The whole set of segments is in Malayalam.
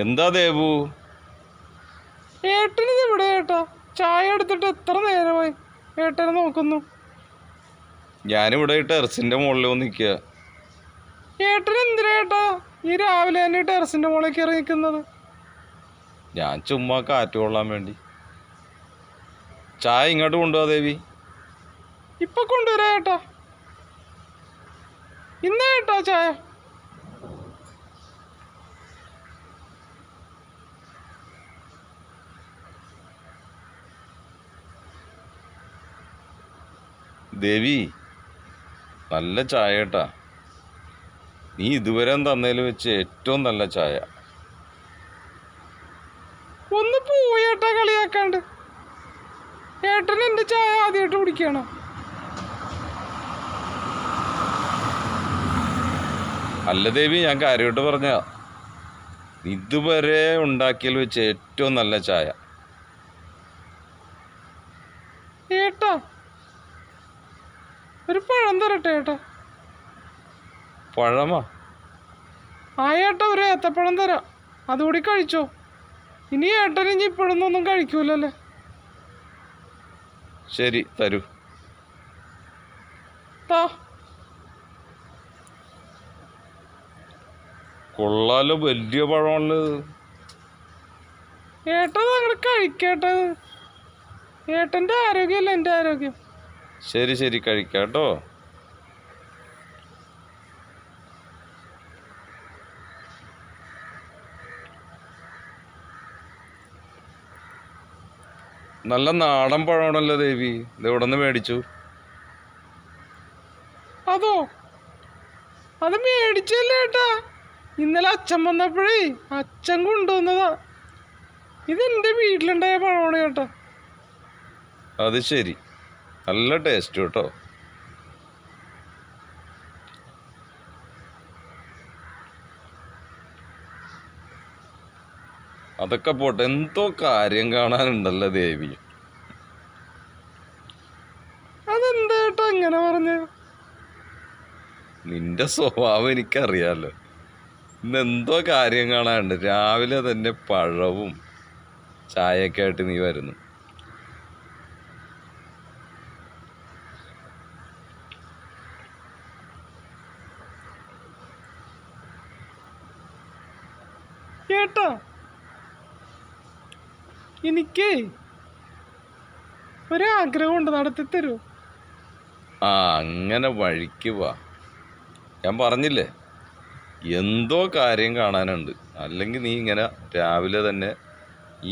എന്താ ദേവു? ഏട്ടനിത് ഇവിടെ ഏട്ടാ. ചായ എടുത്തിട്ട് എത്ര നേരമായി ഏട്ടനെ നോക്കുന്നു. ഞാനിവിടെ ടെറസിന്റെ മുകളിൽ വന്ന് നിൽക്കുക. ഏട്ടൻ എന്തിനാ ഏട്ടാ ഈ രാവിലെ തന്നെ ടെറസിന്റെ മുകളിൽ കയറി നിൽക്കുന്നത്? ഞാൻ ചുമ്മാ കാറ്റ് കൊള്ളാൻ വേണ്ടി. ചായ ഇങ്ങോട്ട് കൊണ്ടുപോവാ ദേവി. ഇപ്പൊ കൊണ്ടുവരാ ഏട്ടാ. ഇന്നാ ഏട്ടാ ചായ. ദേവി, നല്ല ചായ കേട്ടാ. നീ ഇതുവരെ തന്നതിൽ വെച്ച് ഏറ്റവും നല്ല ചായ. ഒന്ന് പോയി ഏട്ടാ കളിയാക്കാണ്ട്. ഏട്ടൻ എന്റെ ചായ ആദ്യമായിട്ട് കുടിക്കണം. അല്ല ദേവി, ഞാൻ കാര്യമായിട്ട് പറഞ്ഞ ഇതുവരെ ഉണ്ടാക്കിയതിൽ വെച്ച് ഏറ്റവും നല്ല ചായ. ഏട്ടാ ഒരു പഴം തരട്ടെ ഏട്ടാ. പഴമാ? ആ ഏട്ടാ ഒരു ഏത്തപ്പഴം തരാം, അതുകൂടി കഴിച്ചോ. ഇനി ഏട്ടൻ ഇനി ഇപ്പോഴൊന്നും കഴിക്കൂലല്ലേ. ശരി, തരൂ. താ. കൊള്ളാലോ, വലിയ പഴമാണല്ലോ. ഏട്ടാ അങ്ങനെ കഴിക്കേട്ടത്. ഏട്ടൻ്റെ ആരോഗ്യമല്ല എൻ്റെ ആരോഗ്യം. ശരി ശരി, കഴിക്കാം കേട്ടോ. നല്ല നാടൻ പഴമാണല്ലോ ദേവി. ഇത് എവിടെ നിന്ന് മേടിച്ചു? അതോ, അത് മേടിച്ചല്ലേ ഏട്ടാ. ഇന്നലെ അച്ഛൻ വന്നപ്പോഴേ അച്ഛൻ കൊണ്ടുവന്നതാ. ഇതെന്റെ വീട്ടിലുണ്ടായ പഴമാണ് കേട്ടോ. അത് ശരി, നല്ല ടേസ്റ്റ് കേട്ടോ. അതൊക്കെ പോട്ടെ, എന്തോ കാര്യം കാണാനുണ്ടല്ലോ ദേവി. അതെന്താ ഏട്ടാ ഇങ്ങനെ പറഞ്ഞ? നിന്റെ സ്വഭാവം എനിക്കറിയാലോ. ഇന്ന് എന്തോ കാര്യം കാണാനുണ്ട്. രാവിലെ തന്നെ പഴവും ചായയൊക്കെ ആയിട്ട് നീ വരുന്നു. ഏട്ടാ എനിക്ക് ഒരാഗ്രഹമുണ്ട്, നടത്തി തരൂ. ആ, അങ്ങനെ വഴിക്ക് വാ. ഞാൻ പറഞ്ഞില്ലേ, എന്തോ കാര്യം കാണാനുണ്ട്. അല്ലെങ്കിൽ നീ ഇങ്ങനെ രാവിലെ തന്നെ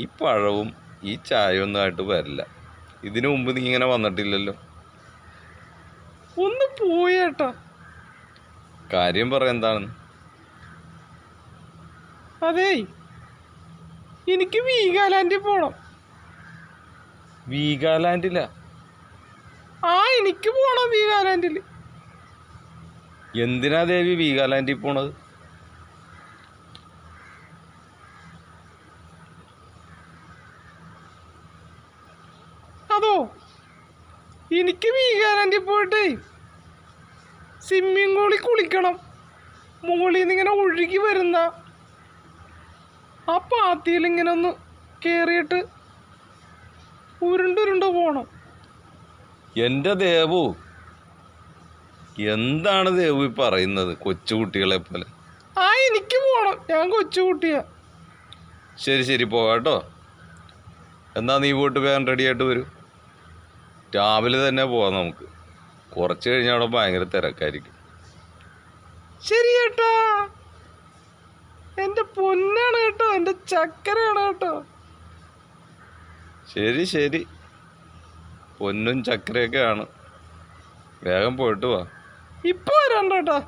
ഈ പഴവും ഈ ചായയൊന്നും ആയിട്ട് വരില്ല. ഇതിനു മുമ്പ് നീ ഇങ്ങനെ വന്നിട്ടില്ലല്ലോ. ഒന്ന് പോയേട്ടാ. കാര്യം പറ, എന്താണെന്ന്. അതേ, എനിക്ക് വീഗാലാൻഡിൽ പോണം. വീഗാലാൻഡില? ആ, എനിക്ക് പോണം വീഗാലാൻഡിൽ. എന്തിനാ ദേവി വീഗാലാൻഡിൽ പോണത്? അതോ, എനിക്ക് വീഗാലാൻഡിൽ പോയിട്ടേ സ്വിമ്മിംഗ് പൂളിൽ കുളിക്കണം. മുകളിൽ നിന്ന് ഇങ്ങനെ ഒഴുകി വരുന്ന ആ പാത്തിയിൽ ഇങ്ങനെ ഒന്ന് കയറിയിട്ട് ഉരുണ്ടുരുണ്ട് പോണം. എൻ്റെ ദേവു, എന്താണ് ദേവു ഈ പറയുന്നത്? കൊച്ചുകുട്ടികളെ പോലെ. ആ, എനിക്ക് പോണം, ഞാൻ കൊച്ചുകുട്ടിയാ. ശരി ശരി, പോകാട്ടോ. എന്നാ നീ പോയിട്ട് വേഗം റെഡിയായിട്ട് വരൂ. രാവിലെ തന്നെ പോവാം നമുക്ക്. കുറച്ച് കഴിഞ്ഞാൽ അവിടെ ഭയങ്കര തിരക്കായിരിക്കും. ശരി കേട്ടോ, എൻ്റെ പൊന്നാണ് കേട്ടോ, എൻ്റെ ചക്കരയാണ് കേട്ടോ. ശരി ശരി, പൊന്നും ചക്കരയൊക്കെ ആണ്. വേഗം പോയിട്ട് വാ. ഇപ്പൊ വരണ്ട കേട്ടോ.